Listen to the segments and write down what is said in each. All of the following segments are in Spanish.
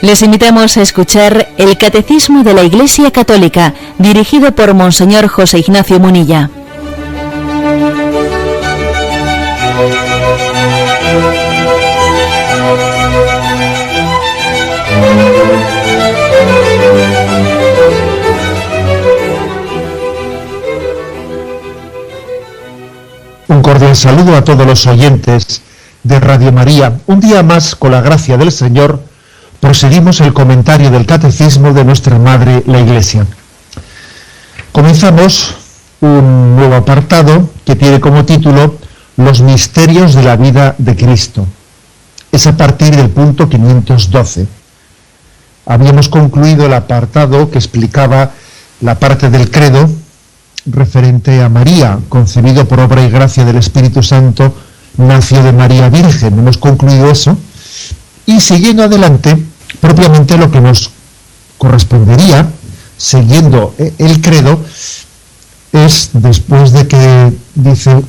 Les invitamos a escuchar el Catecismo de la Iglesia Católica, dirigido por Monseñor José Ignacio Munilla. Un cordial saludo a todos los oyentes de Radio María. Un día más, con la gracia del Señor, proseguimos el comentario del Catecismo de nuestra Madre, la Iglesia. Comenzamos un nuevo apartado que tiene como título Los misterios de la vida de Cristo. Es a partir del punto 512. Habíamos concluido el apartado que explicaba la parte del credo referente a María, concebido por obra y gracia del Espíritu Santo, nació de María Virgen. Hemos concluido eso. Y siguiendo adelante, propiamente lo que nos correspondería, siguiendo el credo, es después de que dice,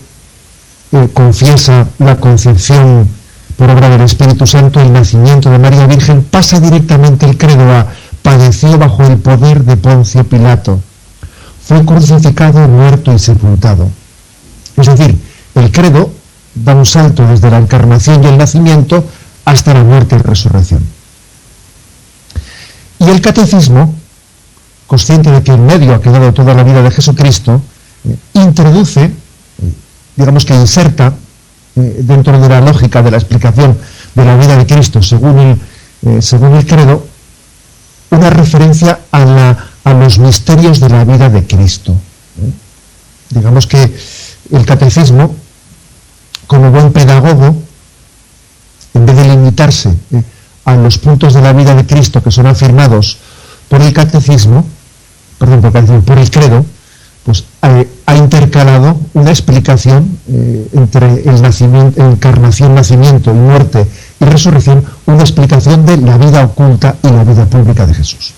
confiesa la concepción por obra del Espíritu Santo, el nacimiento de María Virgen, pasa directamente el credo a padeció bajo el poder de Poncio Pilato, fue crucificado, muerto y sepultado. Es decir, el credo da un salto desde la encarnación y el nacimiento hasta la muerte y resurrección. Y el catecismo, consciente de que en medio ha quedado toda la vida de Jesucristo, introduce, digamos que inserta, dentro de la lógica de la explicación de la vida de Cristo según el credo, una referencia a los misterios de la vida de Cristo. Digamos que el catecismo, como buen pedagogo, en vez de limitarse a los puntos de la vida de Cristo que son afirmados por el por el credo, pues ha intercalado una explicación entre el nacimiento, encarnación, nacimiento y muerte y resurrección, una explicación de la vida oculta y la vida pública de Jesús.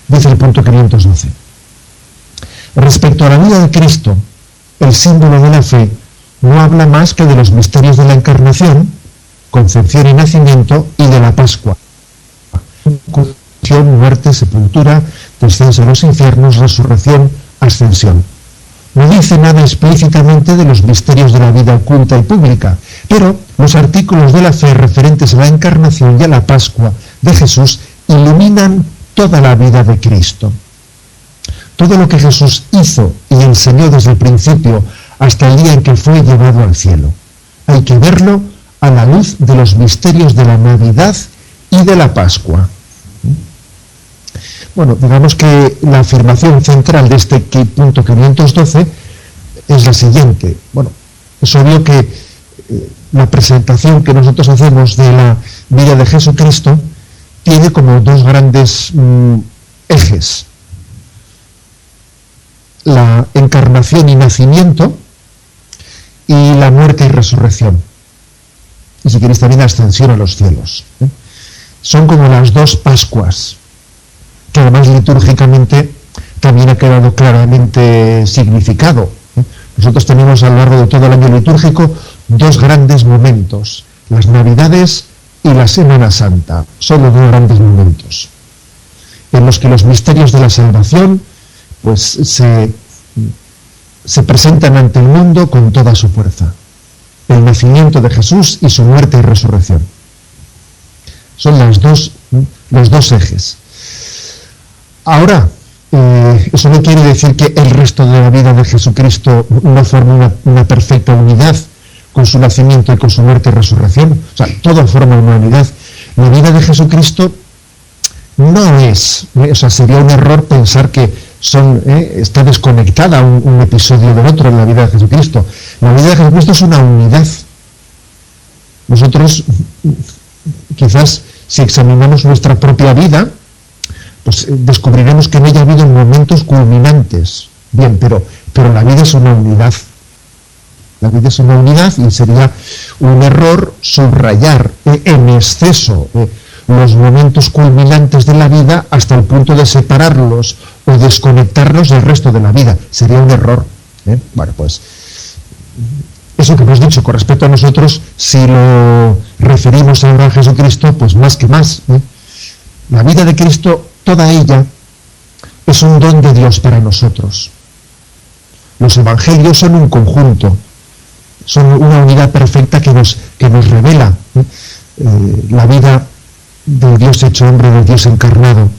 Dice el punto 512. Respecto a la vida de Cristo, el símbolo de la fe no habla más que de los misterios de la encarnación, concepción y nacimiento, y de la Pascua. Concepción, muerte, sepultura, descenso a los infiernos, resurrección, ascensión. No dice nada explícitamente de los misterios de la vida oculta y pública, pero los artículos de la fe referentes a la encarnación y a la Pascua de Jesús iluminan toda la vida de Cristo. Todo lo que Jesús hizo y enseñó desde el principio hasta el día en que fue llevado al cielo. Hay que verlo a la luz de los misterios de la Navidad y de la Pascua. Bueno, digamos que la afirmación central de este punto 512 es la siguiente. Bueno, es obvio que la presentación que nosotros hacemos de la vida de Jesucristo tiene como dos grandes ejes: la encarnación y nacimiento y la muerte y resurrección. Y si queréis también la ascensión a los cielos. Son como las dos Pascuas, que además litúrgicamente también ha quedado claramente significado. Nosotros tenemos a lo largo de todo el año litúrgico dos grandes momentos: las Navidades y la Semana Santa. Son los dos grandes momentos en los que los misterios de la salvación pues se presentan ante el mundo con toda su fuerza. El nacimiento de Jesús y su muerte y resurrección. Son los dos ejes. Ahora, eso no quiere decir que el resto de la vida de Jesucristo no forme una perfecta unidad con su nacimiento y con su muerte y resurrección. O sea, todo forma una unidad. La vida de Jesucristo no es, sería un error pensar que está desconectada un episodio del otro en la vida de Jesucristo. La vida de Jesucristo es una unidad. Nosotros, quizás, si examinamos nuestra propia vida, pues descubriremos que en ella ha habido momentos culminantes. Bien, pero la vida es una unidad. La vida es una unidad y sería un error subrayar en exceso los momentos culminantes de la vida hasta el punto de separarlos o desconectarlos del resto de la vida. Sería un error. Bueno, pues eso que hemos dicho con respecto a nosotros, si lo referimos ahora a Jesucristo, pues más que más. La vida de Cristo, toda ella, es un don de Dios para nosotros. Los evangelios son un conjunto, son una unidad perfecta que nos revela la vida del Dios hecho hombre, del Dios encarnado.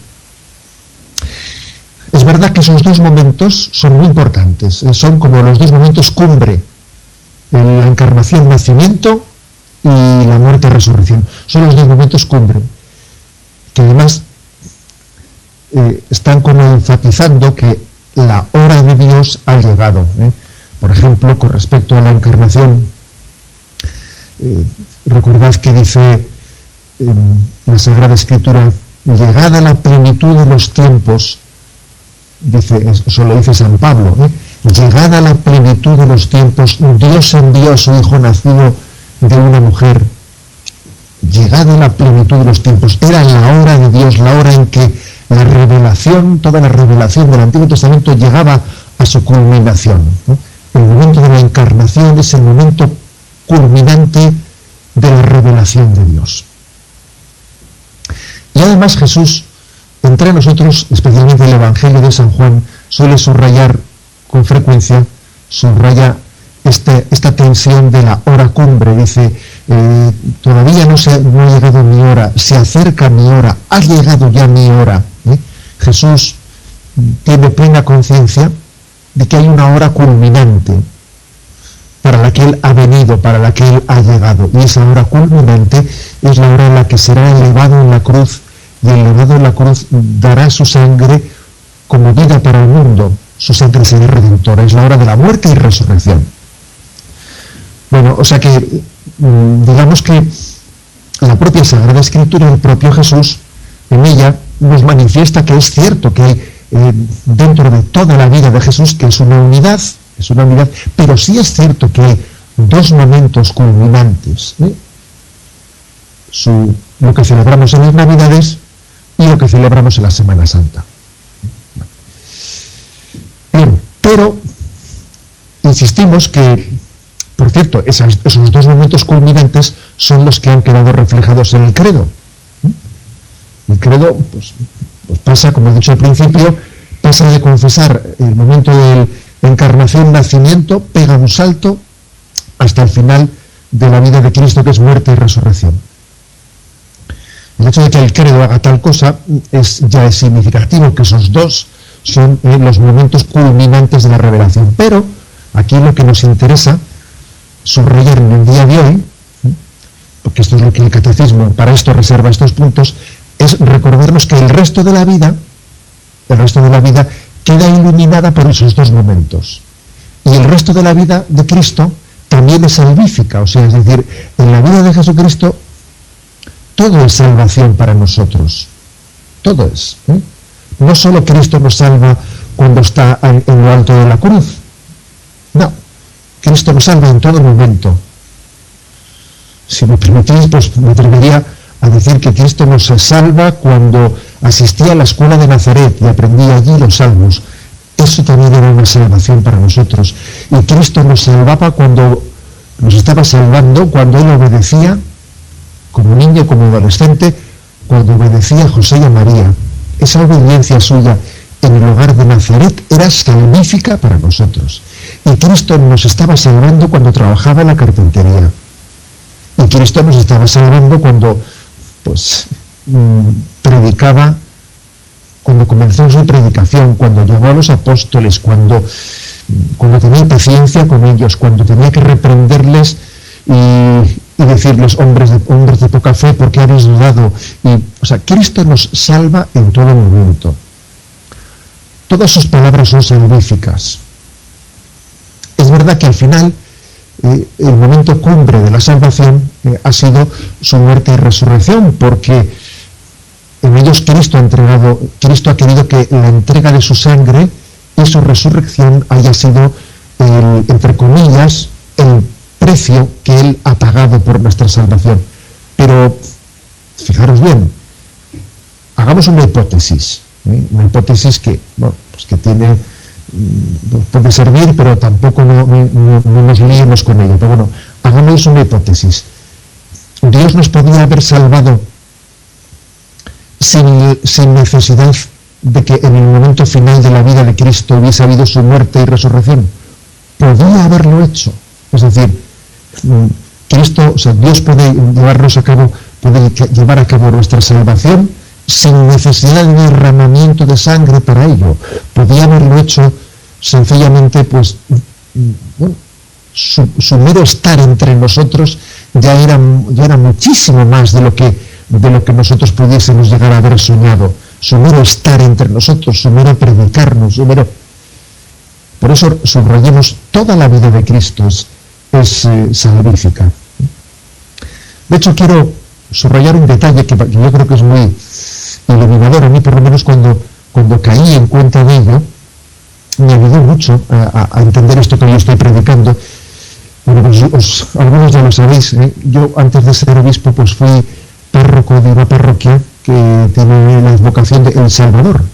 Es verdad que esos dos momentos son muy importantes, son como los dos momentos cumbre, la encarnación, nacimiento, y la muerte y resurrección. Son los dos momentos cumbre, que además están como enfatizando que la hora de Dios ha llegado. Por ejemplo, con respecto a la encarnación, recordad que dice en la Sagrada Escritura, llegada la plenitud de los tiempos, dice, eso lo dice San Pablo, llegada la plenitud de los tiempos, Dios envió a su Hijo nacido de una mujer. Llegada la plenitud de los tiempos, era la hora de Dios, la hora en que la revelación, toda la revelación del Antiguo Testamento llegaba a su culminación. El momento de la encarnación es el momento culminante de la revelación de Dios. Y además Jesús, entre nosotros, especialmente el Evangelio de San Juan, suele subrayar con frecuencia, subraya esta tensión de la hora cumbre. Dice, todavía no ha llegado mi hora, se acerca mi hora, ha llegado ya mi hora. Jesús tiene plena conciencia de que hay una hora culminante para la que Él ha venido, para la que Él ha llegado. Y esa hora culminante es la hora en la que será elevado en la cruz, y elevado en la cruz dará su sangre como vida para el mundo. Su sangre será redentora. Es la hora de la muerte y resurrección. Bueno, o sea que digamos que la propia Sagrada Escritura, el propio Jesús, en ella nos manifiesta que es cierto que hay dentro de toda la vida de Jesús, que es una unidad, pero sí es cierto que hay dos momentos culminantes, lo que celebramos en las Navidades y lo que celebramos en la Semana Santa. Bien, pero insistimos que, por cierto, esos dos momentos culminantes son los que han quedado reflejados en el credo. El credo, pues pasa, como he dicho al principio, pasa de confesar el momento de encarnación, nacimiento, pega un salto hasta el final de la vida de Cristo, que es muerte y resurrección. El hecho de que el credo haga tal cosa ya es significativo, que esos dos son los momentos culminantes de la revelación. Pero aquí lo que nos interesa subrayar en el día de hoy, porque esto es lo que el catecismo para esto reserva estos puntos, es recordarnos que el resto de la vida queda iluminada por esos dos momentos. Y el resto de la vida de Cristo también es salvífica, o sea, es decir, en la vida de Jesucristo todo es salvación para nosotros. Todo es. No solo Cristo nos salva cuando está en lo alto de la cruz. No. Cristo nos salva en todo momento. Si me permitís, pues me atrevería a decir que Cristo nos salva cuando asistía a la escuela de Nazaret y aprendía allí los salmos. Eso también era una salvación para nosotros. Y Cristo nos salvaba cuando nos estaba salvando, cuando Él obedecía, como niño, como adolescente, cuando obedecía a José y a María. Esa obediencia suya en el hogar de Nazaret era salvífica para nosotros. Y Cristo nos estaba salvando cuando trabajaba en la carpintería. Y Cristo nos estaba salvando cuando predicaba, cuando comenzó su predicación, cuando llamó a los apóstoles, cuando tenía paciencia con ellos, cuando tenía que reprenderles y decirles, hombres de poca fe, ¿por qué habéis dudado? Cristo nos salva en todo momento. Todas sus palabras son salvíficas. Es verdad que al final el momento cumbre de la salvación ha sido su muerte y resurrección, porque en ellos Cristo ha querido que la entrega de su sangre y su resurrección haya sido, entre comillas, el precio que Él ha pagado por nuestra salvación. Pero, fijaros bien, hagamos una hipótesis que, que tiene, puede servir, pero tampoco no nos liemos con ello. Pero bueno, hagamos una hipótesis. Dios nos podría haber salvado sin necesidad de que en el momento final de la vida de Cristo hubiese habido su muerte y resurrección. Podía haberlo hecho. Es decir, Cristo, o sea, Dios puede llevar a cabo nuestra salvación sin necesidad de derramamiento de sangre para ello. Podía haberlo hecho sencillamente, pues, bueno, su mero estar entre nosotros ya era muchísimo más de lo que nosotros pudiésemos llegar a haber soñado. Su mero estar entre nosotros, su mero predicarnos, Por eso subrayemos, toda la vida de Cristo es salvífica. De hecho, quiero subrayar un detalle que yo creo que es muy iluminador. A mí, por lo menos, cuando caí en cuenta de ello, me ayudó mucho a entender esto que yo estoy predicando. Bueno, pues algunos ya lo sabéis, yo antes de ser obispo pues fui párroco de una parroquia que tiene la advocación de El Salvador,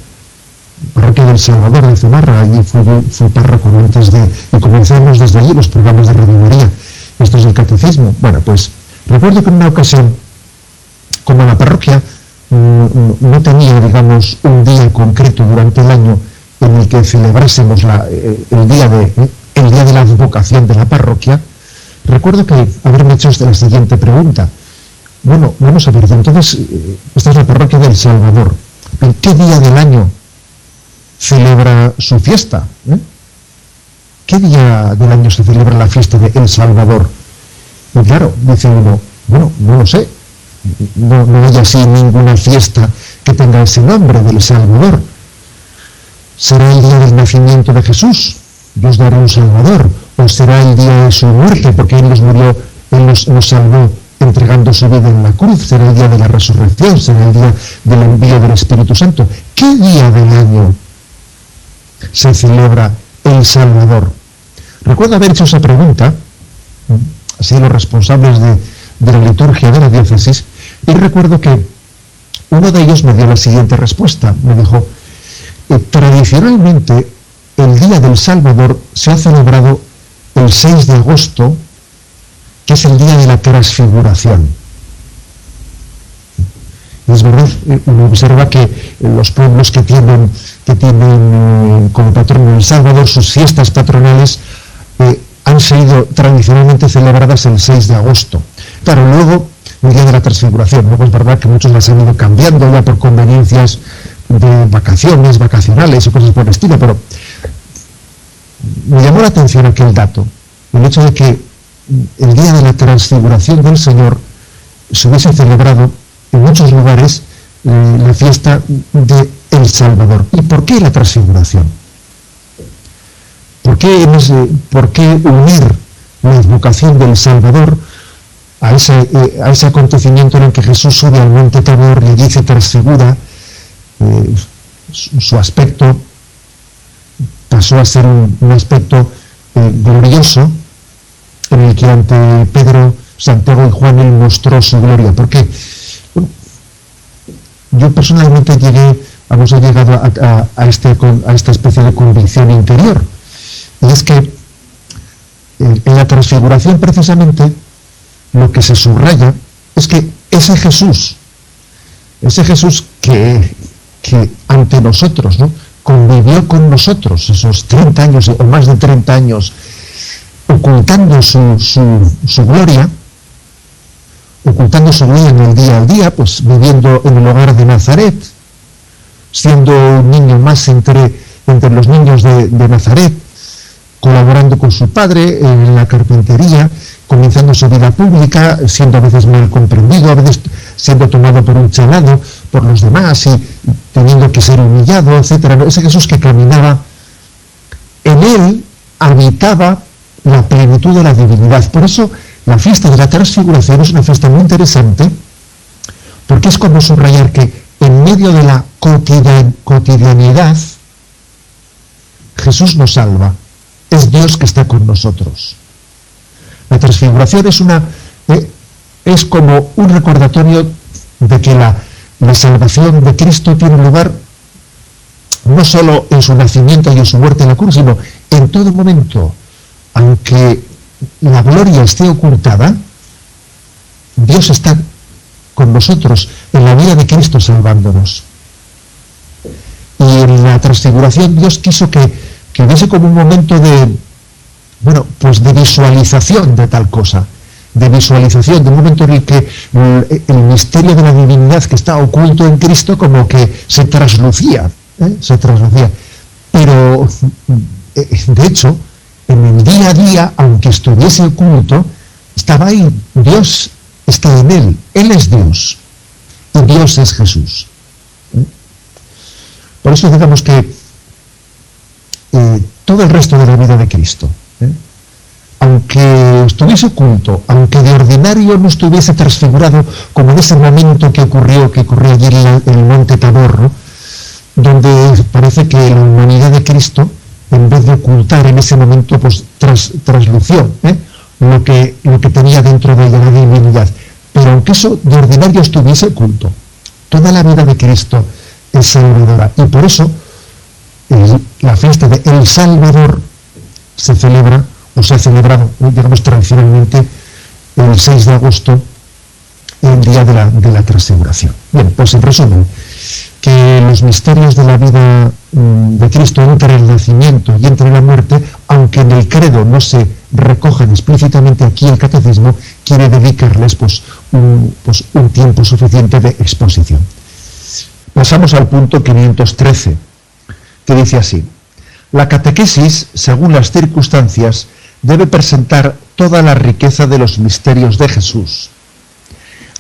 parroquia del Salvador de Zumarra. Allí fui párroco y comenzamos desde allí los programas de Radio María. Esto es el catecismo. Bueno, pues recuerdo que en una ocasión, como la parroquia no tenía, digamos, un día concreto durante el año en el que celebrásemos el día de la advocación de la parroquia, recuerdo que haberme hecho la siguiente pregunta. Bueno, vamos a ver, entonces, esta es la parroquia del Salvador. ¿En qué día del año celebra su fiesta? ¿Qué día del año se celebra la fiesta de El Salvador? Y claro, dice uno, bueno, no lo sé. No hay así ninguna fiesta que tenga ese nombre, del Salvador. ¿Será el día del nacimiento de Jesús? Dios dará un Salvador. ¿O será el día de su muerte? Porque Él nos salvó entregando su vida en la cruz. ¿Será el día de la resurrección? ¿Será el día del envío del Espíritu Santo? ¿Qué día del año se celebra el Salvador? Recuerdo haber hecho esa pregunta, así los responsables de la liturgia de la diócesis, y recuerdo que uno de ellos me dio la siguiente respuesta. Me dijo, tradicionalmente el Día del Salvador se ha celebrado el 6 de agosto, que es el día de la transfiguración. Y es verdad, uno observa que los pueblos que tienen como patrono El Salvador, sus fiestas patronales han sido tradicionalmente celebradas el 6 de agosto. Claro, luego el día de la transfiguración. Luego es verdad que muchos las han ido cambiando ya por conveniencias de vacacionales o cosas por el estilo, pero me llamó la atención aquel dato, el hecho de que el día de la transfiguración del Señor se hubiese celebrado en muchos lugares la fiesta de El Salvador. ¿Y por qué la transfiguración? ¿Por qué unir la advocación del Salvador a ese acontecimiento en el que Jesús sube al monte Tabor y allí se transfigura? Su aspecto pasó a ser un aspecto glorioso, en el que ante Pedro, Santiago y Juan Él mostró su gloria. Porque yo personalmente he llegado a esta especie de convicción interior, y es que en la transfiguración precisamente lo que se subraya es que ese Jesús que ante nosotros, ¿no?, convivió con nosotros esos 30 años o más de 30 años, ocultando su gloria en el día al día, pues viviendo en el hogar de Nazaret, siendo un niño más entre los niños de Nazaret, colaborando con su padre en la carpintería, comenzando su vida pública, siendo a veces mal comprendido, a veces siendo tomado por un chalado por los demás y teniendo que ser humillado, etcétera. Ese Jesús que caminaba, en él habitaba la plenitud de la divinidad. Por eso la fiesta de la transfiguración es una fiesta muy interesante, porque es como subrayar que en medio de la cotidianidad Jesús nos salva. Es Dios que está con nosotros. La transfiguración es como un recordatorio de que la salvación de Cristo tiene lugar no solo en su nacimiento y en su muerte en la cruz, sino en todo momento. Aunque la gloria esté ocultada, Dios está con nosotros, en la vida de Cristo salvándonos. Y en la transfiguración Dios quiso que hubiese como un momento de, bueno, pues de visualización de tal cosa, de visualización, de un momento en el que el misterio de la divinidad que está oculto en Cristo como que se traslucía. Pero, de hecho, en el día a día, aunque estuviese oculto, estaba ahí. Dios está en Él es Dios, y Dios es Jesús. Por eso digamos que todo el resto de la vida de Cristo, aunque estuviese oculto, aunque de ordinario no estuviese transfigurado, como en ese momento que ocurrió allí en el monte Tabor, ¿no?, donde parece que la humanidad de Cristo, en vez de ocultar en ese momento, pues traslució lo que tenía dentro de ella, la divinidad. Pero aunque eso de ordinario estuviese oculto, toda la vida de Cristo es salvadora. Y por eso la fiesta de El Salvador se celebra, o se ha celebrado, digamos, tradicionalmente el 6 de agosto, el día de la transfiguración. Bien, pues en resumen, que los misterios de la vida de Cristo entre el nacimiento y entre la muerte, aunque en el credo no se recojan explícitamente, aquí el catecismo quiere dedicarles un tiempo suficiente de exposición. Pasamos al punto 513, que dice así: la catequesis, según las circunstancias, debe presentar toda la riqueza de los misterios de Jesús.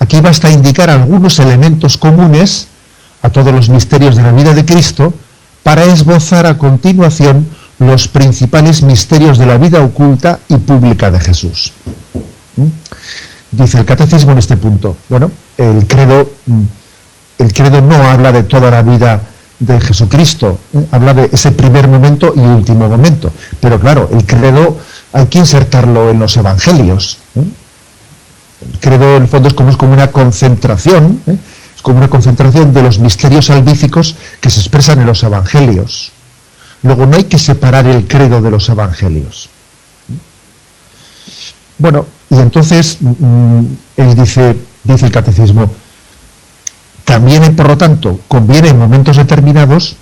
Aquí basta indicar algunos elementos comunes a todos los misterios de la vida de Cristo para esbozar a continuación los principales misterios de la vida oculta y pública de Jesús. Dice el catecismo en este punto, bueno, el credo no habla de toda la vida de Jesucristo, habla de ese primer momento y último momento, pero claro, el credo hay que insertarlo en los evangelios. El credo en el fondo es como una concentración, es como una concentración de los misterios salvíficos que se expresan en los evangelios. Luego no hay que separar el credo de los evangelios. Bueno, y entonces él dice el catecismo, también, por lo tanto, conviene en momentos determinados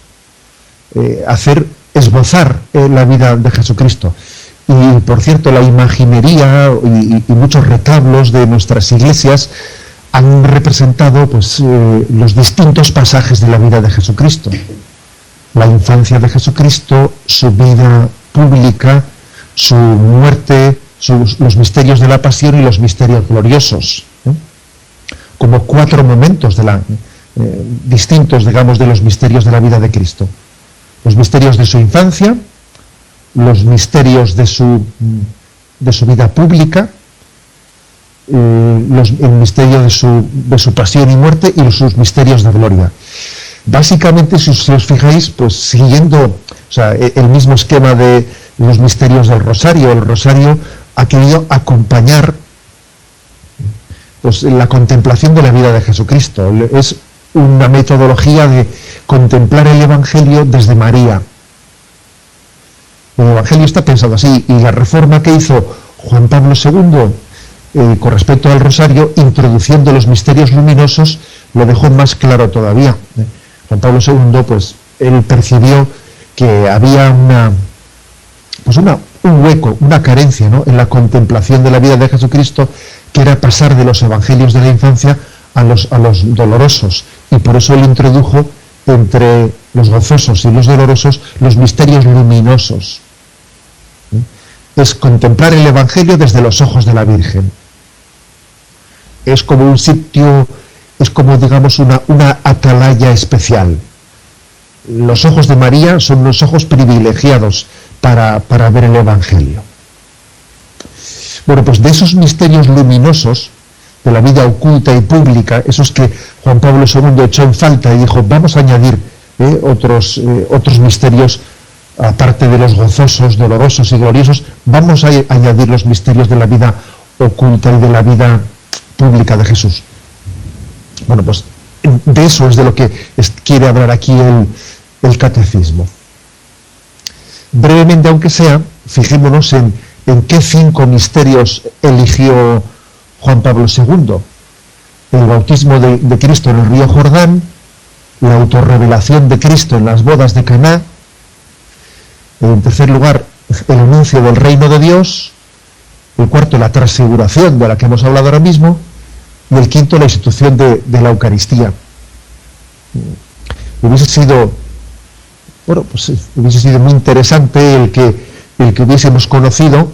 esbozar la vida de Jesucristo. Y, por cierto, la imaginería y muchos retablos de nuestras iglesias han representado los distintos pasajes de la vida de Jesucristo. La infancia de Jesucristo, su vida pública, su muerte, los misterios de la pasión y los misterios gloriosos. Como 4 momentos distintos, digamos, de los misterios de la vida de Cristo. Los misterios de su infancia, los misterios de su vida pública, el misterio de su pasión y muerte y sus misterios de gloria. Básicamente, si os fijáis, pues siguiendo el mismo esquema de los misterios del rosario, el rosario ha querido acompañar la contemplación de la vida de Jesucristo. Es una metodología de contemplar el Evangelio desde María. El Evangelio está pensado así, y la reforma que hizo Juan Pablo II con respecto al rosario, introduciendo los misterios luminosos, lo dejó más claro todavía. Juan Pablo II, él percibió que había un hueco, una carencia, ¿no?, en la contemplación de la vida de Jesucristo, que era pasar de los evangelios de la infancia a los dolorosos, y por eso él introdujo entre los gozosos y los dolorosos los misterios luminosos. Es contemplar el Evangelio desde los ojos de la Virgen. Es como un sitio, es como, digamos, una atalaya especial. Los ojos de María son los ojos privilegiados para ver el Evangelio. Bueno, pues de esos misterios luminosos de la vida oculta y pública, esos que Juan Pablo II echó en falta y dijo, vamos a añadir otros misterios, aparte de los gozosos, dolorosos y gloriosos, vamos a añadir los misterios de la vida oculta y de la vida pública de Jesús. Bueno, pues de eso es de lo que quiere hablar aquí el catecismo. Brevemente, aunque sea, fijémonos en qué 5 misterios eligió Juan Pablo II. el bautismo de Cristo en el río Jordán, la autorrevelación de Cristo en las bodas de Caná, en tercer lugar, el anuncio del reino de Dios, el cuarto, la transfiguración de la que hemos hablado ahora mismo, y el quinto, la institución de la Eucaristía. Hubiese sido muy interesante el que hubiésemos conocido,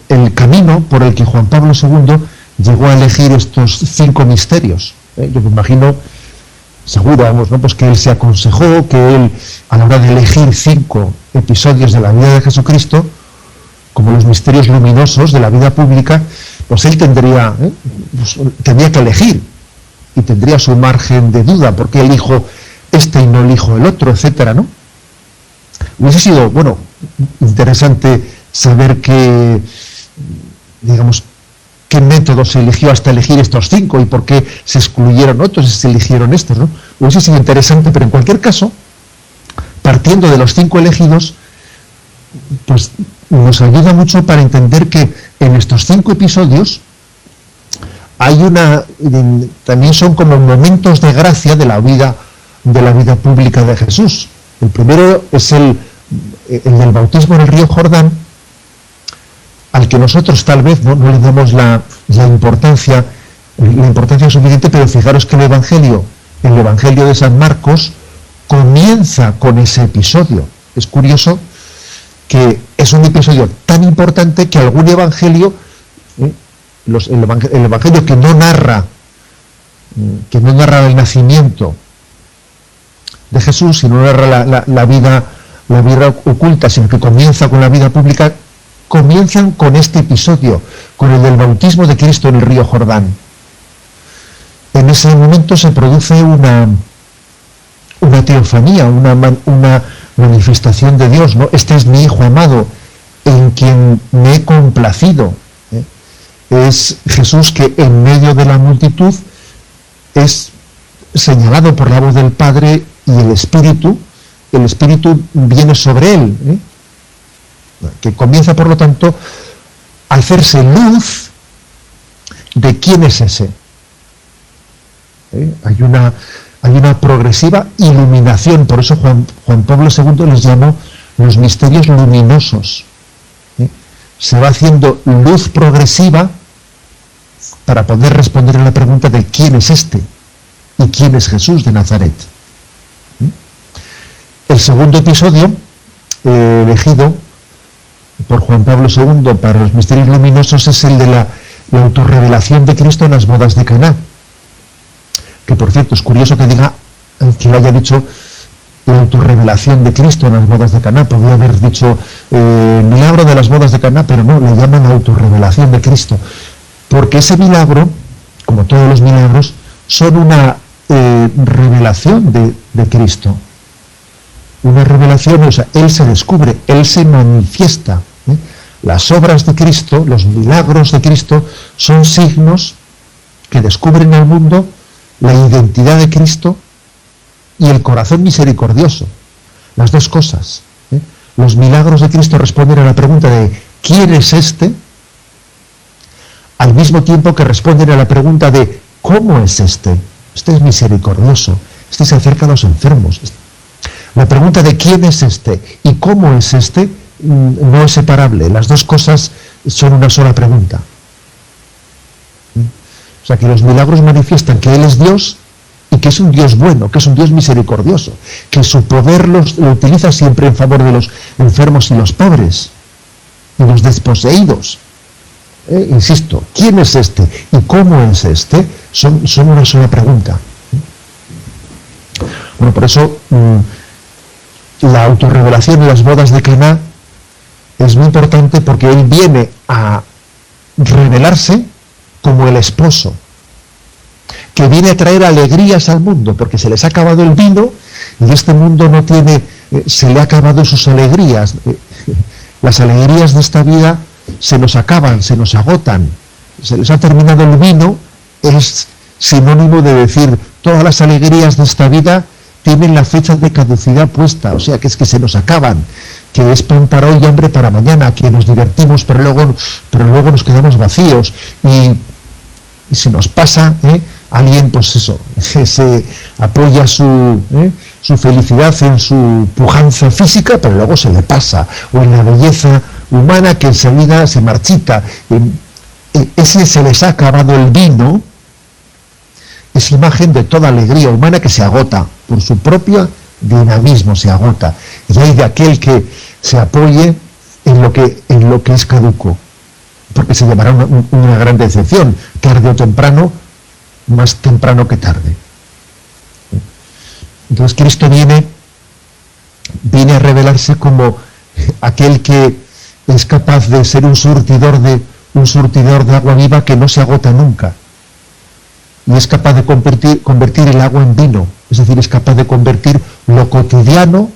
el camino por el que Juan Pablo II llegó a elegir estos 5 misterios. Yo me imagino, seguro, que él se aconsejó, que él, a la hora de elegir 5 episodios de la vida de Jesucristo, como los misterios luminosos de la vida pública, pues él tendría que elegir, y tendría su margen de duda, porque elijo este y no elijo el otro, etcétera, ¿no? Hubiese sido, interesante saber qué método se eligió hasta elegir estos 5 y por qué se excluyeron otros y se eligieron estos, ¿no? Hubiese sido interesante, pero en cualquier caso, partiendo de los 5 elegidos, pues nos ayuda mucho para entender que en estos 5 episodios también son como momentos de gracia de la vida pública de Jesús. El primero es el del bautismo en el río Jordán, al que nosotros tal vez no le damos la importancia suficiente, pero fijaros que el Evangelio de San Marcos comienza con ese episodio. Es curioso que es un episodio tan importante que algún evangelio, el evangelio que no narra el nacimiento de Jesús, sino narra la vida oculta, sino que comienza con la vida pública, comienzan con este episodio, con el del bautismo de Cristo en el río Jordán. En ese momento se produce una teofanía, una manifestación de Dios, ¿no? Este es mi Hijo amado, en quien me he complacido. Es Jesús que en medio de la multitud es señalado por la voz del Padre, y el Espíritu viene sobre él, que comienza, por lo tanto, a hacerse luz de quién es ese. Hay una progresiva iluminación, por eso Juan Pablo II les llamó los misterios luminosos. Se va haciendo luz progresiva para poder responder a la pregunta de quién es este y quién es Jesús de Nazaret. El segundo episodio elegido por Juan Pablo II para los misterios luminosos es el de la autorrevelación de Cristo en las bodas de Caná, que por cierto es curioso que lo haya dicho la autorrevelación de Cristo en las bodas de Caná. Podría haber dicho milagro de las bodas de Caná, pero no, le llaman autorrevelación de Cristo, porque ese milagro, como todos los milagros, son una revelación de Cristo. Una revelación, él se descubre, él se manifiesta. Las obras de Cristo, los milagros de Cristo, son signos que descubren al mundo la identidad de Cristo y el corazón misericordioso. Las dos cosas. Los milagros de Cristo responden a la pregunta de ¿quién es este?, al mismo tiempo que responden a la pregunta de ¿cómo es este? Este es misericordioso, este se acerca a los enfermos. La pregunta de quién es este y cómo es este no es separable. Las dos cosas son una sola pregunta. O sea, que los milagros manifiestan que Él es Dios y que es un Dios bueno, que es un Dios misericordioso, que su poder lo utiliza siempre en favor de los enfermos y los pobres y los desposeídos. Insisto, ¿quién es este y cómo es este? Son una sola pregunta. Bueno, por eso la autorrevelación en las bodas de Caná es muy importante, porque él viene a revelarse como el esposo, que viene a traer alegrías al mundo, porque se les ha acabado el vino y este mundo no tiene, se le ha acabado sus alegrías. Las alegrías de esta vida se nos acaban, se nos agotan, se les ha terminado el vino. Es sinónimo de decir todas las alegrías de esta vida tienen la fecha de caducidad puesta, o sea que es que se nos acaban, que es pan para hoy y hambre para mañana, que nos divertimos pero luego nos quedamos vacíos, y Y si nos pasa, alguien, pues eso, se apoya su felicidad en su pujanza física, pero luego se le pasa, o en la belleza humana que enseguida se marchita. Ese se les ha acabado el vino, es imagen de toda alegría humana que se agota, por su propio dinamismo se agota. Y hay de aquel que se apoye en lo que es caduco, porque se llevará una gran decepción, tarde o temprano, más temprano que tarde. Entonces Cristo viene a revelarse como aquel que es capaz de ser un surtidor de agua viva que no se agota nunca, y es capaz de convertir el agua en vino, es decir, es capaz de convertir lo cotidiano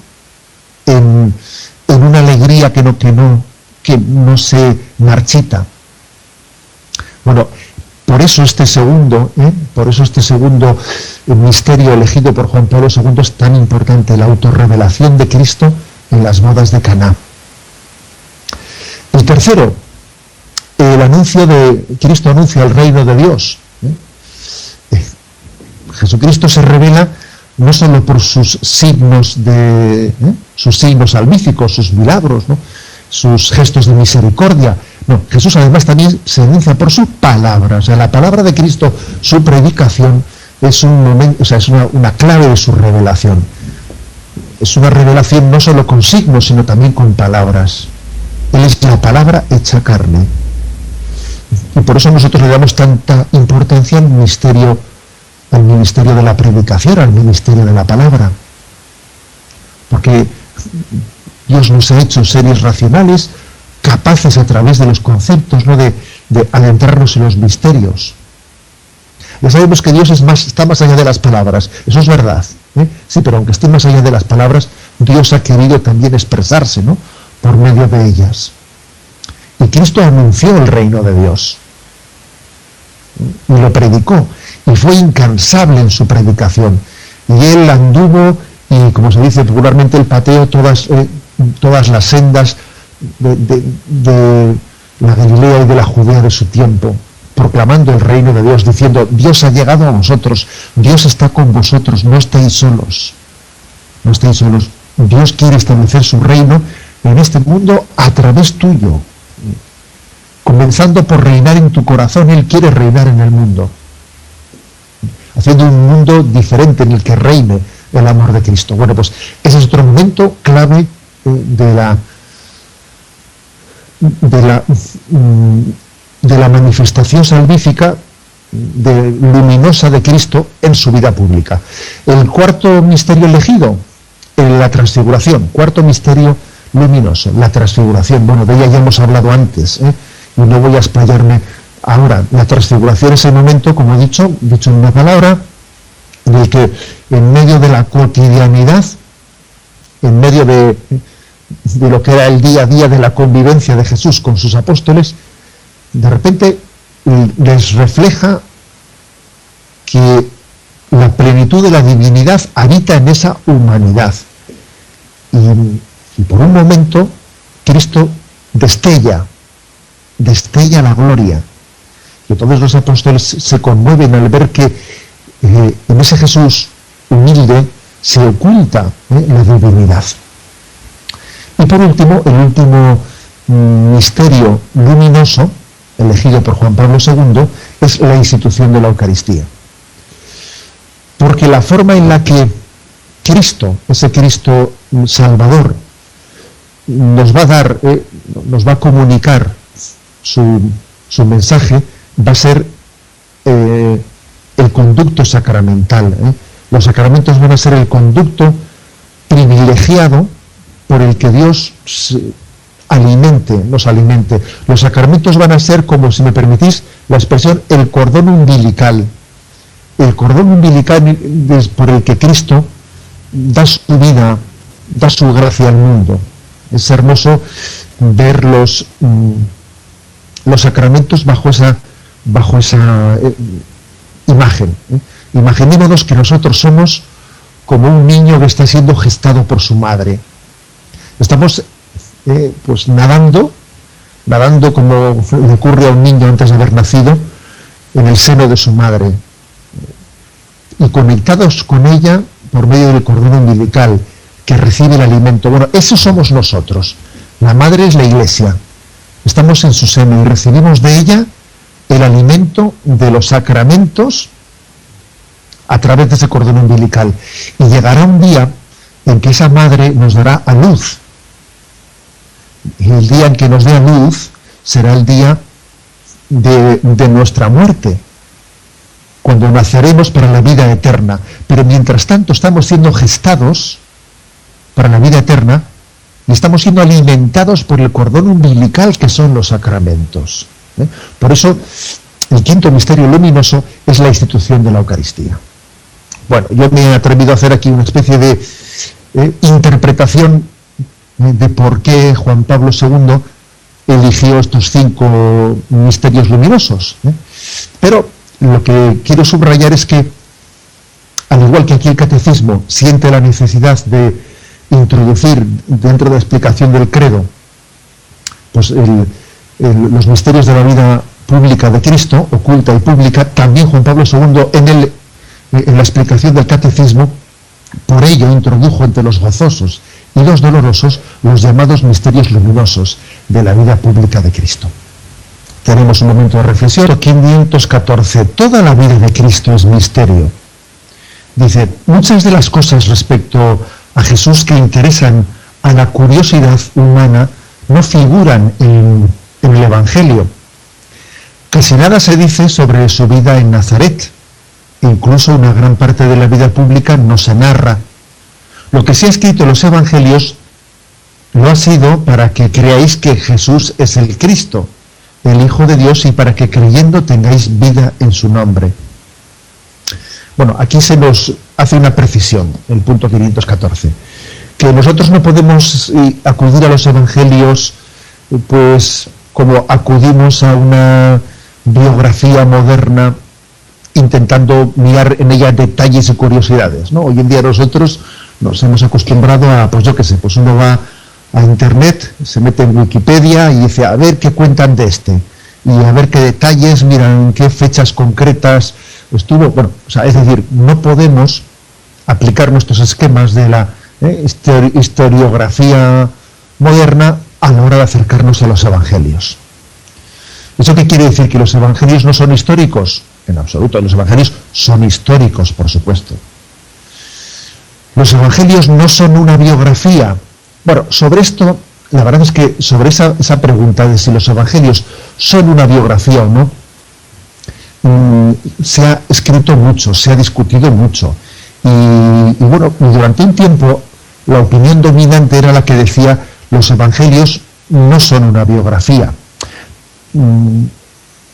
en una alegría que no se marchita. Bueno, por eso este segundo misterio elegido por Juan Pablo II es tan importante, la autorrevelación de Cristo en las bodas de Caná. El tercero, Cristo anuncia el reino de Dios. Jesucristo se revela no solo por sus signos salvíficos, sus milagros, ¿no?, sus gestos de misericordia. No, Jesús además también se anuncia por su palabra. O sea, la palabra de Cristo, su predicación, es una clave de su revelación. Es una revelación no solo con signos, sino también con palabras. Él es la palabra hecha carne. Y por eso nosotros le damos tanta importancia al ministerio de la predicación, al ministerio de la palabra. Porque Dios nos ha hecho seres racionales, capaces a través de los conceptos, ¿no?, de adentrarnos en los misterios. Ya sabemos que Dios está más allá de las palabras, eso es verdad, sí, pero aunque esté más allá de las palabras, Dios ha querido también expresarse, ¿no?, por medio de ellas. Y Cristo anunció el reino de Dios y lo predicó, y fue incansable en su predicación, y él anduvo, y como se dice popularmente, él pateó todas las sendas de la Galilea y de la Judea de su tiempo, proclamando el reino de Dios, diciendo: Dios ha llegado a vosotros, Dios está con vosotros, no estáis solos, no estáis solos. Dios quiere establecer su reino en este mundo a través tuyo, comenzando por reinar en tu corazón. Él quiere reinar en el mundo, haciendo un mundo diferente en el que reine el amor de Cristo. Bueno, pues ese es otro momento clave de la manifestación salvífica luminosa de Cristo en su vida pública. El cuarto misterio elegido, la transfiguración, cuarto misterio luminoso, la transfiguración. Bueno, de ella ya hemos hablado antes, y no voy a explayarme ahora. La transfiguración es el momento, como he dicho en una palabra, en el que en medio de la cotidianidad, en medio de lo que era el día a día de la convivencia de Jesús con sus apóstoles, de repente les refleja que la plenitud de la divinidad habita en esa humanidad. Y por un momento Cristo destella la gloria. Y todos los apóstoles se conmueven al ver que en ese Jesús humilde se oculta la divinidad. Y por último, el último misterio luminoso elegido por Juan Pablo II es la institución de la Eucaristía. Porque la forma en la que Cristo, ese Cristo Salvador, nos va a comunicar su mensaje, va a ser el conducto sacramental. Los sacramentos van a ser el conducto privilegiado por el que Dios nos alimente. Los sacramentos van a ser, como, si me permitís la expresión, el cordón umbilical. El cordón umbilical es por el que Cristo da su vida, da su gracia al mundo. Es hermoso ver los sacramentos bajo esa imagen. Imaginémonos que nosotros somos como un niño que está siendo gestado por su madre. Estamos nadando como le ocurre a un niño antes de haber nacido, en el seno de su madre y conectados con ella por medio del cordón umbilical que recibe el alimento. Bueno, eso somos nosotros. La madre es la Iglesia. Estamos en su seno y recibimos de ella el alimento de los sacramentos a través de ese cordón umbilical. Y llegará un día en que esa madre nos dará a luz. Y el día en que nos dé a luz será el día de nuestra muerte, cuando naceremos para la vida eterna. Pero mientras tanto estamos siendo gestados para la vida eterna y estamos siendo alimentados por el cordón umbilical que son los sacramentos. Por eso el quinto misterio luminoso es la institución de la Eucaristía. Bueno, yo me he atrevido a hacer aquí una especie de interpretación de por qué Juan Pablo II eligió estos 5 misterios luminosos. Pero lo que quiero subrayar es que, al igual que aquí el Catecismo siente la necesidad de introducir dentro de la explicación del credo pues los misterios de la vida pública de Cristo, oculta y pública, también Juan Pablo II en la explicación del Catecismo, por ello introdujo entre los gozosos y los dolorosos los llamados misterios luminosos de la vida pública de Cristo. Tenemos un momento de reflexión. 514. Toda la vida de Cristo es misterio. Dice, muchas de las cosas respecto a Jesús que interesan a la curiosidad humana no figuran en el Evangelio. Casi nada se dice sobre su vida en Nazaret. Incluso una gran parte de la vida pública no se narra. Lo que se ha escrito en los Evangelios lo ha sido para que creáis que Jesús es el Cristo, el Hijo de Dios, y para que creyendo tengáis vida en su nombre. Bueno, aquí se nos hace una precisión, el punto 514, que nosotros no podemos acudir a los Evangelios pues como acudimos a una biografía moderna intentando mirar en ella detalles y curiosidades, ¿no? Hoy en día nosotros nos hemos acostumbrado a, pues yo qué sé, pues uno va a internet, se mete en Wikipedia y dice, a ver qué cuentan de este, y a ver qué detalles, miran en qué fechas concretas estuvo. Bueno, o sea, es decir, no podemos aplicar nuestros esquemas de la historiografía moderna a la hora de acercarnos a los evangelios. ¿Eso qué quiere decir? ¿Que los evangelios no son históricos? En absoluto, los evangelios son históricos, por supuesto. Los evangelios no son una biografía. Bueno, sobre esto, la verdad es que sobre esa pregunta de si los evangelios son una biografía o no, se ha escrito mucho, se ha discutido mucho. Y bueno, durante un tiempo la opinión dominante era la que decía los evangelios no son una biografía.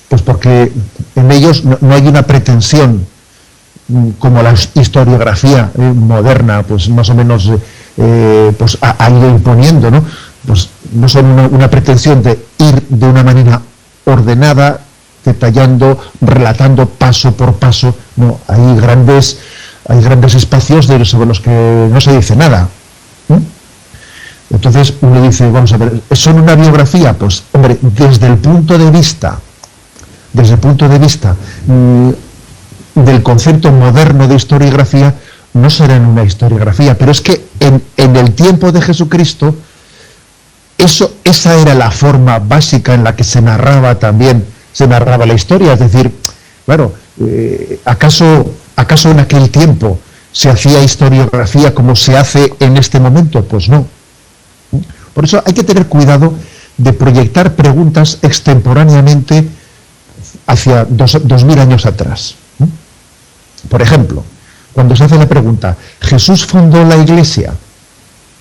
Pues porque en ellos no hay una pretensión como la historiografía moderna pues más o menos pues ha ido imponiendo, ¿no? Pues no son una pretensión de ir de una manera ordenada, detallando, relatando paso por paso. No, hay grandes espacios sobre los que no se dice nada. Entonces uno dice, vamos a ver, ¿son una biografía? Pues hombre, desde el punto de vista del concepto moderno de historiografía, no serán una historiografía, pero es que en el tiempo de Jesucristo, esa era la forma básica en la que se narraba la historia. Es decir, claro, ¿acaso en aquel tiempo se hacía historiografía como se hace en este momento? Pues no. Por eso hay que tener cuidado de proyectar preguntas extemporáneamente hacia 2000 años atrás. Por ejemplo, cuando se hace la pregunta, ¿Jesús fundó la Iglesia?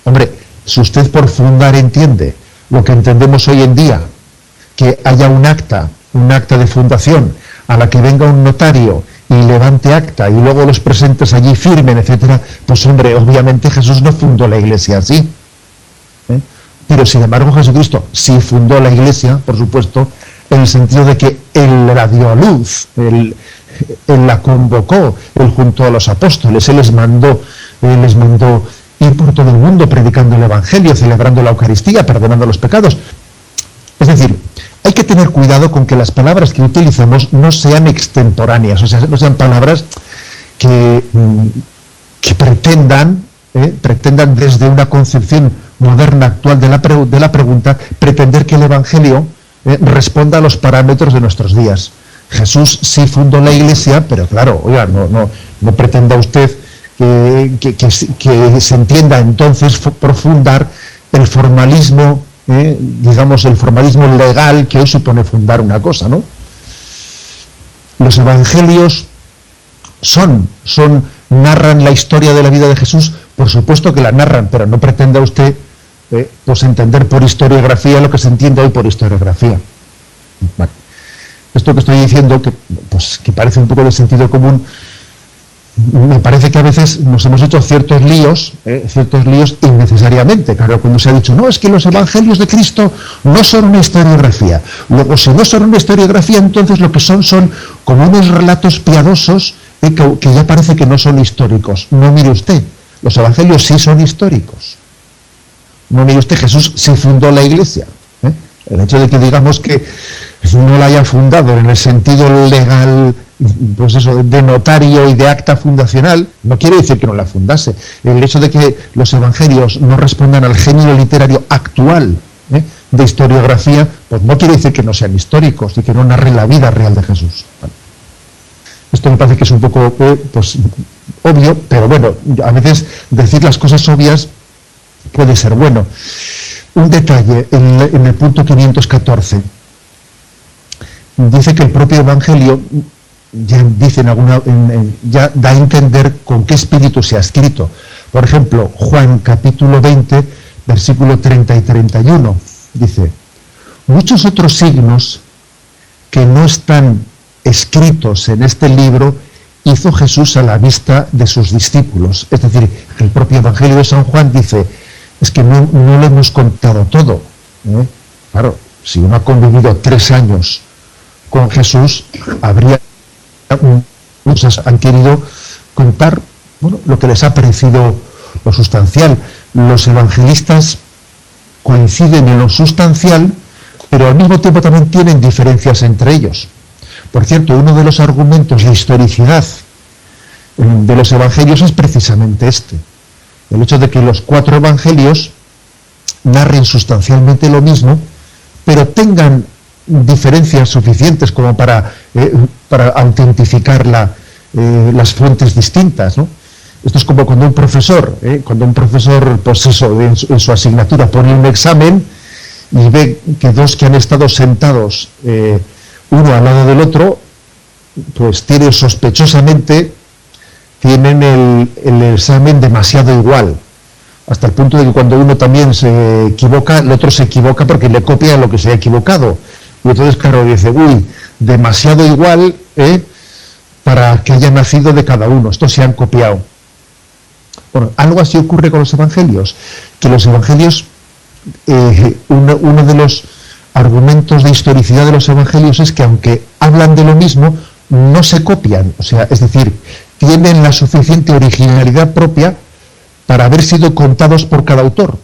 Hombre, si usted por fundar entiende lo que entendemos hoy en día, que haya un acta de fundación a la que venga un notario y levante acta y luego los presentes allí firmen, etcétera, pues hombre, obviamente Jesús no fundó la Iglesia así. Pero sin embargo Jesucristo sí fundó la Iglesia, por supuesto, en el sentido de que Él la dio a luz, Él la convocó, Él junto a los apóstoles, Él les mandó ir por todo el mundo predicando el Evangelio, celebrando la Eucaristía, perdonando los pecados. Es decir, hay que tener cuidado con que las palabras que utilicemos no sean extemporáneas, o sea, no sean palabras que pretendan desde una concepción moderna actual de la pregunta, pretender que el Evangelio responda a los parámetros de nuestros días. Jesús sí fundó la Iglesia, pero claro, oiga, no pretenda usted que se entienda entonces por fundar el formalismo, digamos, el formalismo legal que hoy supone fundar una cosa, ¿no? Los evangelios narran la historia de la vida de Jesús, por supuesto que la narran, pero no pretenda usted pues entender por historiografía lo que se entiende hoy por historiografía. Vale. Esto que estoy diciendo, que parece un poco de sentido común, me parece que a veces nos hemos hecho ciertos líos innecesariamente. Claro, cuando se ha dicho, no, es que los evangelios de Cristo no son una historiografía. Luego, si no son una historiografía, entonces lo que son como unos relatos piadosos que ya parece que no son históricos. No, mire usted, los evangelios sí son históricos. No, mire usted, Jesús sí fundó la Iglesia. El hecho de que digamos que no la haya fundado en el sentido legal, pues eso, de notario y de acta fundacional, no quiere decir que no la fundase. El hecho de que los evangelios no respondan al género literario actual de historiografía, pues no quiere decir que no sean históricos y que no narren la vida real de Jesús. Vale. Esto me parece que es un poco pues obvio, pero bueno, a veces decir las cosas obvias puede ser bueno. Un detalle en el punto 514. Dice que el propio Evangelio ya da a entender con qué espíritu se ha escrito. Por ejemplo, Juan capítulo 20, versículo 30 y 31, dice: muchos otros signos que no están escritos en este libro hizo Jesús a la vista de sus discípulos. Es decir, el propio Evangelio de San Juan dice, es que no lo hemos contado todo. Claro, si uno ha convivido 3 años con Jesús, muchos han querido contar lo que les ha parecido lo sustancial. Los evangelistas coinciden en lo sustancial, pero al mismo tiempo también tienen diferencias entre ellos. Por cierto, uno de los argumentos de historicidad de los evangelios es precisamente este. El hecho de que los 4 evangelios narren sustancialmente lo mismo, pero tengan diferencias suficientes como para autentificar las fuentes distintas, ¿no? Esto es como cuando un profesor, pues eso, en su asignatura pone un examen y ve que 2 que han estado sentados uno al lado del otro, pues sospechosamente tienen el examen demasiado igual, hasta el punto de que cuando uno también se equivoca, el otro se equivoca porque le copia lo que se ha equivocado. Y entonces, claro, dice, demasiado igual para que haya nacido de cada uno. Estos se han copiado. Bueno, algo así ocurre con los evangelios, que los evangelios, uno de los argumentos de historicidad de los evangelios es que aunque hablan de lo mismo, no se copian. O sea, es decir, tienen la suficiente originalidad propia para haber sido contados por cada autor.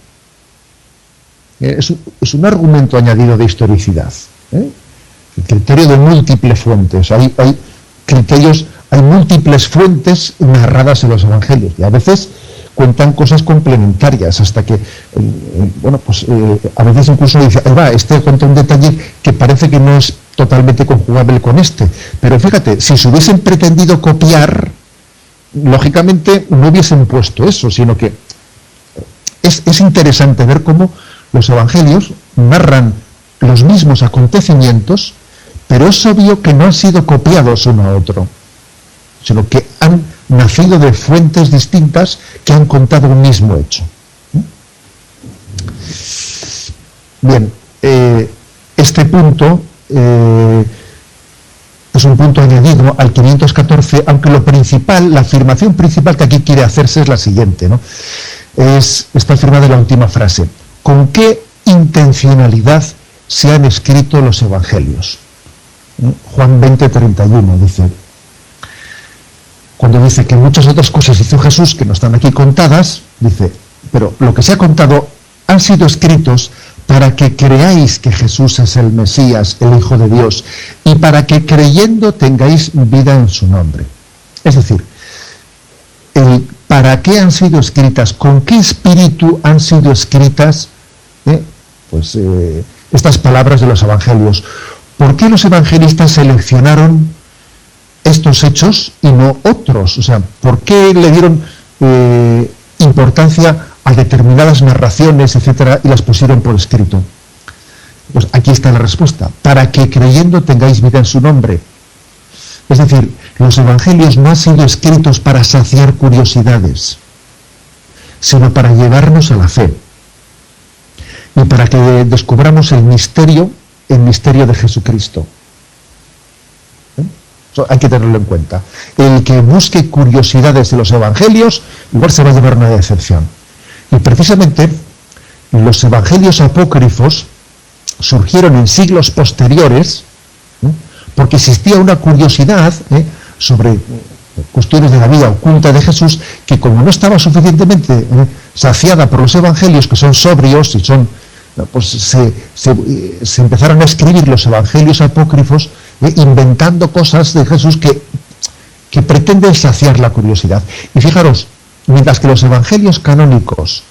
Es un argumento añadido de historicidad. El criterio de múltiples fuentes. Hay múltiples fuentes narradas en los evangelios y a veces cuentan cosas complementarias hasta que, a veces incluso dice, este cuenta un detalle que parece que no es totalmente conjugable con este. Pero fíjate, si se hubiesen pretendido copiar, lógicamente no hubiesen puesto eso, sino que es interesante ver cómo los evangelios narran los mismos acontecimientos, pero es obvio que no han sido copiados uno a otro, sino que han nacido de fuentes distintas que han contado un mismo hecho. Bien, este punto es un punto añadido al 514, aunque la afirmación principal que aquí quiere hacerse es la siguiente, ¿no? Está afirmada en la última frase. ¿Con qué intencionalidad se han escrito los evangelios? Juan 20:31 dice, cuando dice que muchas otras cosas hizo Jesús que no están aquí contadas, dice, pero lo que se ha contado han sido escritos para que creáis que Jesús es el Mesías, el Hijo de Dios, y para que creyendo tengáis vida en su nombre. Es decir, ¿para qué han sido escritas? ¿Con qué espíritu han sido escritas estas palabras de los evangelios? ¿Por qué los evangelistas seleccionaron estos hechos y no otros? O sea, ¿por qué le dieron importancia a determinadas narraciones, etcétera, y las pusieron por escrito? Pues aquí está la respuesta: para que creyendo tengáis vida en su nombre. Es decir, los evangelios no han sido escritos para saciar curiosidades, sino para llevarnos a la fe y para que descubramos el misterio de Jesucristo. Eso hay que tenerlo en cuenta. El que busque curiosidades de los evangelios igual se va a llevar una decepción. Y precisamente los evangelios apócrifos surgieron en siglos posteriores, porque existía una curiosidad sobre cuestiones de la vida oculta de Jesús, que como no estaba suficientemente saciada por los evangelios, que son sobrios y son, pues se empezaron a escribir los evangelios apócrifos, inventando cosas de Jesús que pretenden saciar la curiosidad. Y fijaros, mientras que los evangelios canónicos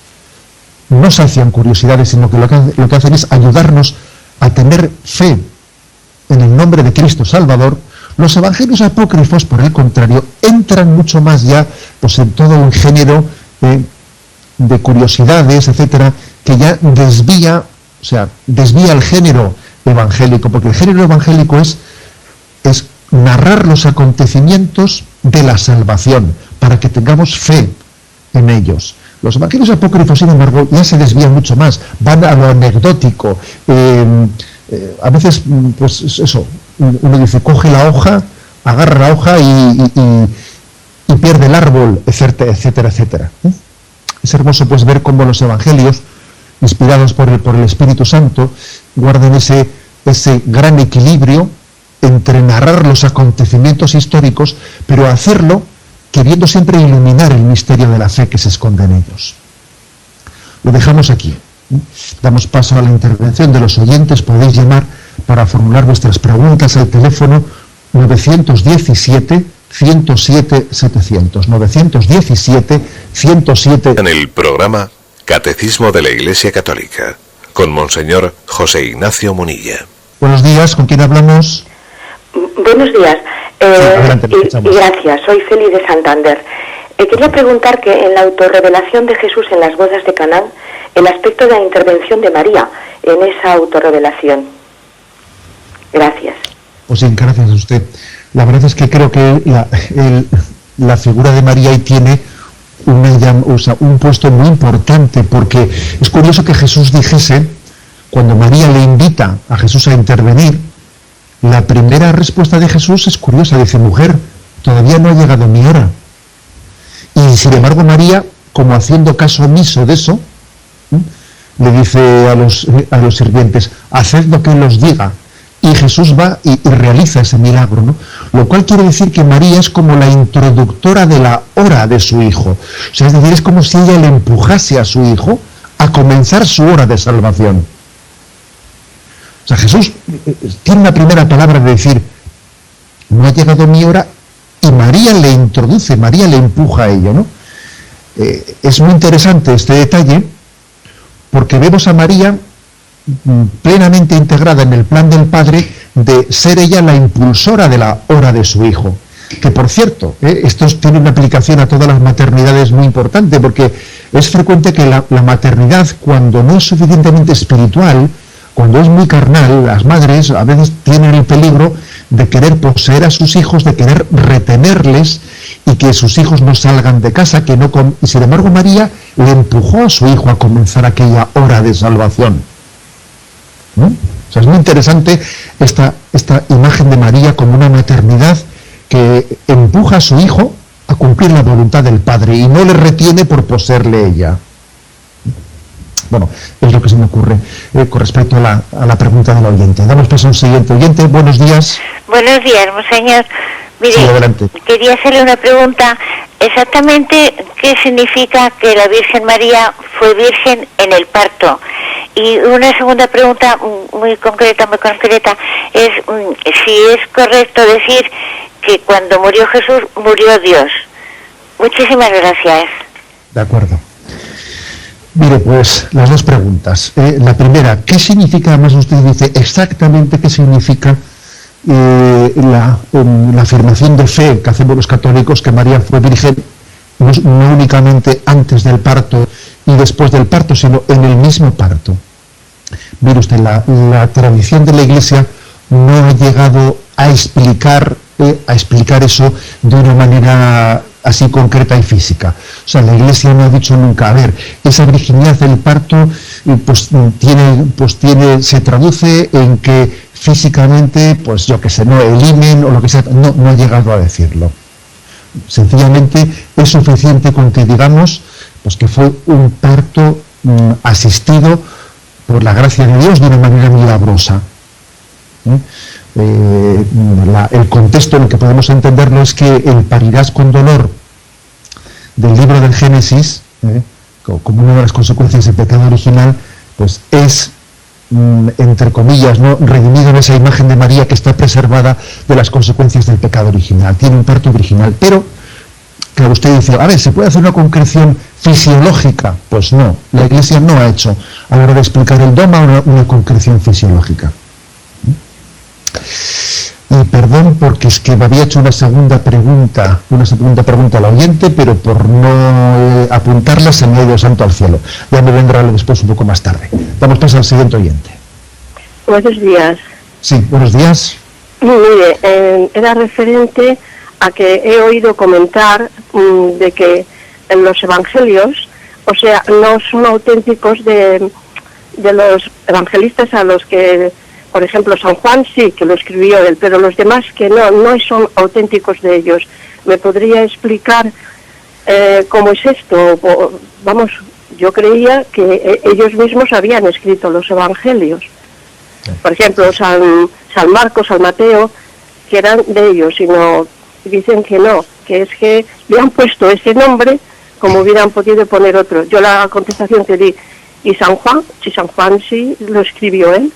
no sacian curiosidades, sino que lo que hacen es ayudarnos a tener fe en el nombre de Cristo Salvador, los evangelios apócrifos, por el contrario, entran mucho más ya pues en todo un género de curiosidades, etcétera, que ya desvía el género evangélico, porque el género evangélico es narrar los acontecimientos de la salvación, para que tengamos fe en ellos. Los evangelios apócrifos, sin embargo, ya se desvían mucho más, van a lo anecdótico. A veces, pues eso, uno dice, coge la hoja, agarra la hoja y pierde el árbol, etcétera, etcétera, etcétera. Es hermoso pues ver cómo los evangelios, inspirados por el Espíritu Santo, guardan ese gran equilibrio entre narrar los acontecimientos históricos, pero hacerlo queriendo siempre iluminar el misterio de la fe que se esconde en ellos. Lo dejamos aquí. Damos paso a la intervención de los oyentes. Podéis llamar para formular vuestras preguntas al teléfono 917-107-700. 917-107. En el programa Catecismo de la Iglesia Católica, con Monseñor José Ignacio Munilla. Buenos días, ¿con quién hablamos? Buenos días. Adelante, y gracias, soy Feli de Santander. Quería preguntar que en la autorrevelación de Jesús en las bodas de Canaán, el aspecto de la intervención de María en esa autorrevelación. Gracias. Pues sí, gracias a usted. La verdad es que creo que la figura de María ahí tiene un puesto muy importante, porque es curioso que Jesús dijese, cuando María le invita a Jesús a intervenir, la primera respuesta de Jesús es curiosa, dice: mujer, todavía no ha llegado mi hora. Y sin embargo María, como haciendo caso omiso de eso, le dice a los sirvientes: haced lo que él os diga. Y Jesús va y realiza ese milagro, ¿no? Lo cual quiere decir que María es como la introductora de la hora de su hijo. O sea, es decir, es como si ella le empujase a su hijo a comenzar su hora de salvación. O sea, Jesús tiene una primera palabra de decir: no ha llegado mi hora, y María le introduce, María le empuja a ello, ¿no? Es muy interesante este detalle, porque vemos a María plenamente integrada en el plan del Padre de ser ella la impulsora de la hora de su hijo. Que por cierto, esto tiene una aplicación a todas las maternidades muy importante, porque es frecuente que la maternidad, cuando no es suficientemente espiritual, cuando es muy carnal, las madres a veces tienen el peligro de querer poseer a sus hijos, de querer retenerles y que sus hijos no salgan de casa, y sin embargo María le empujó a su hijo a comenzar aquella hora de salvación. ¿No? O sea, es muy interesante esta imagen de María como una maternidad que empuja a su hijo a cumplir la voluntad del Padre y no le retiene por poseerle ella. Bueno, es lo que se me ocurre con respecto a la pregunta del oyente. Damos paso a un siguiente oyente. Buenos días. Buenos días, monseñor. Mire, sí, adelante. Quería hacerle una pregunta. Exactamente, ¿qué significa que la Virgen María fue virgen en el parto? Y una segunda pregunta muy concreta, es si es correcto decir que cuando murió Jesús, murió Dios. Muchísimas gracias. De acuerdo. Mire, pues las dos preguntas. La primera, ¿qué significa, además usted dice exactamente qué significa la afirmación de fe que hacemos los católicos, que María fue virgen no únicamente antes del parto y después del parto, sino en el mismo parto? Mire usted, la tradición de la Iglesia no ha llegado a explicar eso de una manera así concreta y física. O sea, la Iglesia no ha dicho nunca, a ver, esa virginidad del parto se traduce en que físicamente, pues yo qué sé, no, el himen o lo que sea, no ha llegado a decirlo. Sencillamente es suficiente con que digamos pues que fue un parto asistido por la gracia de Dios de una manera milagrosa. El contexto en el que podemos entenderlo es que el parirás con dolor del libro del Génesis, como una de las consecuencias del pecado original, pues es, entre comillas, ¿no?, redimido en esa imagen de María que está preservada de las consecuencias del pecado original. Tiene un parto virginal, pero, claro, usted dice, a ver, ¿se puede hacer una concreción fisiológica? Pues no, la Iglesia no ha hecho, a la hora de explicar el dogma, una concreción fisiológica. Y perdón, porque es que me había hecho una segunda pregunta a la oyente, pero por no apuntarla se me ha ido santo al cielo. Ya me vendrá después un poco más tarde. Damos paso al siguiente oyente. Buenos días. Sí, buenos días. Mire, era referente a que he oído comentar de que en los evangelios, o sea, no son auténticos de los evangelistas a los que, por ejemplo, San Juan sí que lo escribió él, pero los demás que no son auténticos de ellos. ¿Me podría explicar cómo es esto? Vamos, yo creía que ellos mismos habían escrito los evangelios. Por ejemplo, San Marcos, San Mateo, que eran de ellos, sino dicen que no, que es que le han puesto ese nombre como hubieran podido poner otro. Yo la contestación que di, ¿y San Juan? Si San Juan sí lo escribió él,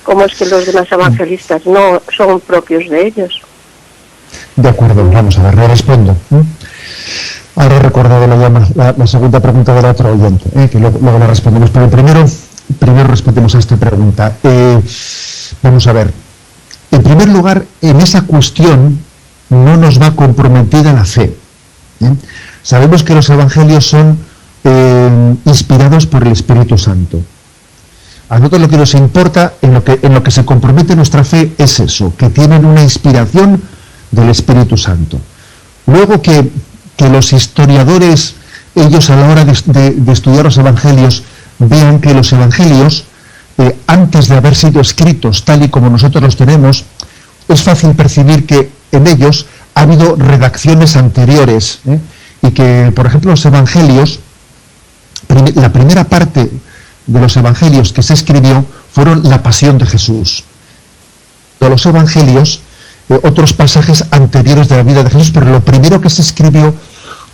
¿cómo es que los demás evangelistas no son propios de ellos? De acuerdo, vamos a ver, le respondo. Ahora he recordado la segunda pregunta del otro oyente, que luego la respondemos, pero primero respondemos a esta pregunta. Vamos a ver, en primer lugar, en esa cuestión no nos va comprometida la fe. Sabemos que los evangelios son inspirados por el Espíritu Santo. A nosotros lo que nos importa, en lo que se compromete nuestra fe, es eso, que tienen una inspiración del Espíritu Santo. Luego que los historiadores, ellos a la hora de estudiar los evangelios, vean que los evangelios, antes de haber sido escritos tal y como nosotros los tenemos, es fácil percibir que en ellos ha habido redacciones anteriores, y que, por ejemplo, los evangelios, la primera parte de los evangelios que se escribió fueron la pasión de Jesús. De los evangelios, otros pasajes anteriores de la vida de Jesús, pero lo primero que se escribió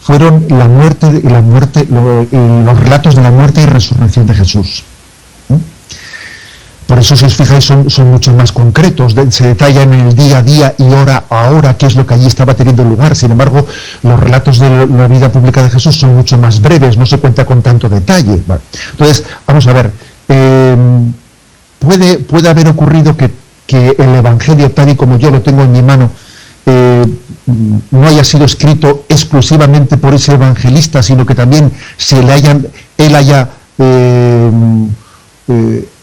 fueron los relatos de la muerte y resurrección de Jesús. Por eso, si os fijáis, son mucho más concretos, se detallan en el día a día y hora a hora qué es lo que allí estaba teniendo lugar. Sin embargo, los relatos de la vida pública de Jesús son mucho más breves, no se cuenta con tanto detalle. Vale. Entonces, vamos a ver, puede haber ocurrido que el Evangelio, tal y como yo lo tengo en mi mano, no haya sido escrito exclusivamente por ese evangelista, sino que también él haya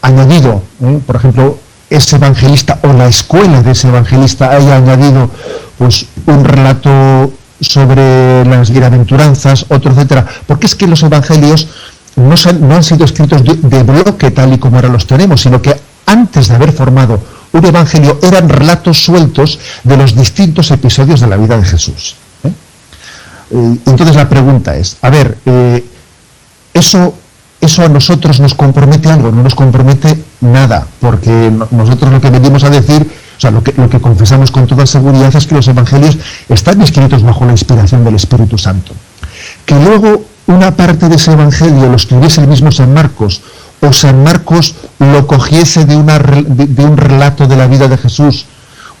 añadido, por ejemplo, ese evangelista o la escuela de ese evangelista haya añadido pues un relato sobre las bienaventuranzas, otro, etcétera, porque es que los evangelios no han sido escritos de bloque tal y como ahora los tenemos, sino que antes de haber formado un evangelio eran relatos sueltos de los distintos episodios de la vida de Jesús. Entonces la pregunta es, a ver, ¿eso a nosotros nos compromete algo? No nos compromete nada, porque nosotros lo que venimos a decir, o sea, lo que confesamos con toda seguridad es que los evangelios están escritos bajo la inspiración del Espíritu Santo. Que luego una parte de ese evangelio lo escribiese el mismo San Marcos o San Marcos lo cogiese de un relato de la vida de Jesús,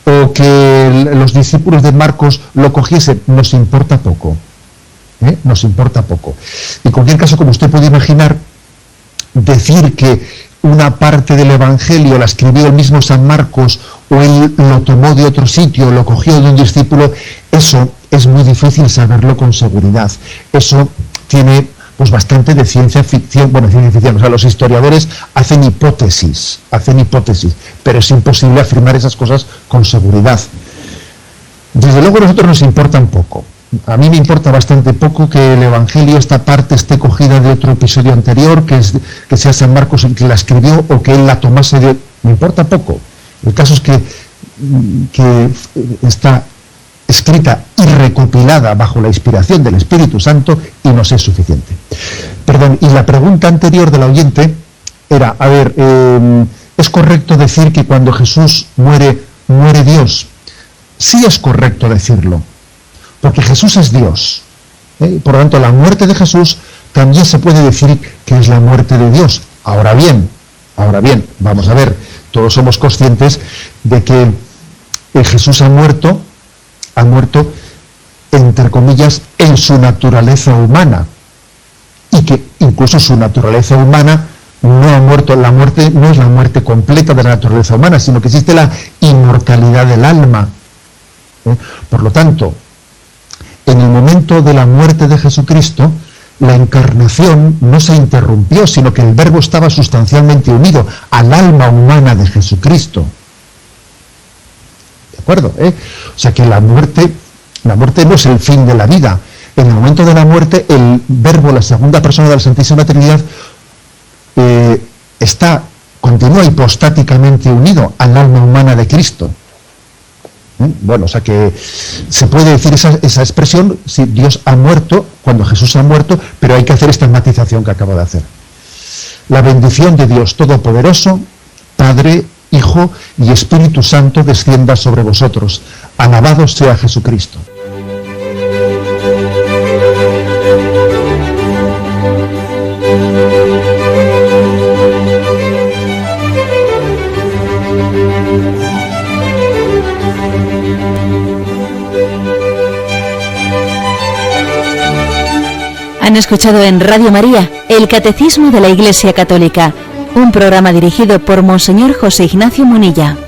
o que los discípulos de Marcos lo cogiesen, nos importa poco. Nos importa poco. En cualquier caso, como usted puede imaginar, decir que una parte del Evangelio la escribió el mismo San Marcos, o él lo tomó de otro sitio, lo cogió de un discípulo, eso es muy difícil saberlo con seguridad. Eso tiene pues bastante de ciencia ficción, o sea, los historiadores hacen hipótesis, pero es imposible afirmar esas cosas con seguridad. Desde luego a nosotros nos importan poco. A mí me importa bastante poco que el Evangelio, esta parte, esté cogida de otro episodio anterior, que sea San Marcos el que la escribió, o que él la tomase de... Me importa poco. El caso es que está escrita y recopilada bajo la inspiración del Espíritu Santo y nos es suficiente. Perdón, y la pregunta anterior del oyente era, a ver, ¿es correcto decir que cuando Jesús muere, muere Dios? Sí es correcto decirlo, porque Jesús es Dios. Por lo tanto, la muerte de Jesús también se puede decir que es la muerte de Dios. Ahora bien, vamos a ver, todos somos conscientes de que Jesús ha muerto, entre comillas, en su naturaleza humana, y que incluso su naturaleza humana no ha muerto. La muerte no es la muerte completa de la naturaleza humana, sino que existe la inmortalidad del alma. Por lo tanto, en el momento de la muerte de Jesucristo, la encarnación no se interrumpió, sino que el Verbo estaba sustancialmente unido al alma humana de Jesucristo. ¿De acuerdo? O sea que la muerte no es el fin de la vida. En el momento de la muerte, el Verbo, la segunda persona de la Santísima Trinidad, continúa hipostáticamente unido al alma humana de Cristo. Bueno, o sea que se puede decir esa expresión, si Dios ha muerto, cuando Jesús ha muerto, pero hay que hacer esta matización que acabo de hacer. La bendición de Dios Todopoderoso, Padre, Hijo y Espíritu Santo descienda sobre vosotros. Alabado sea Jesucristo. Han escuchado en Radio María el Catecismo de la Iglesia Católica, un programa dirigido por Monseñor José Ignacio Munilla.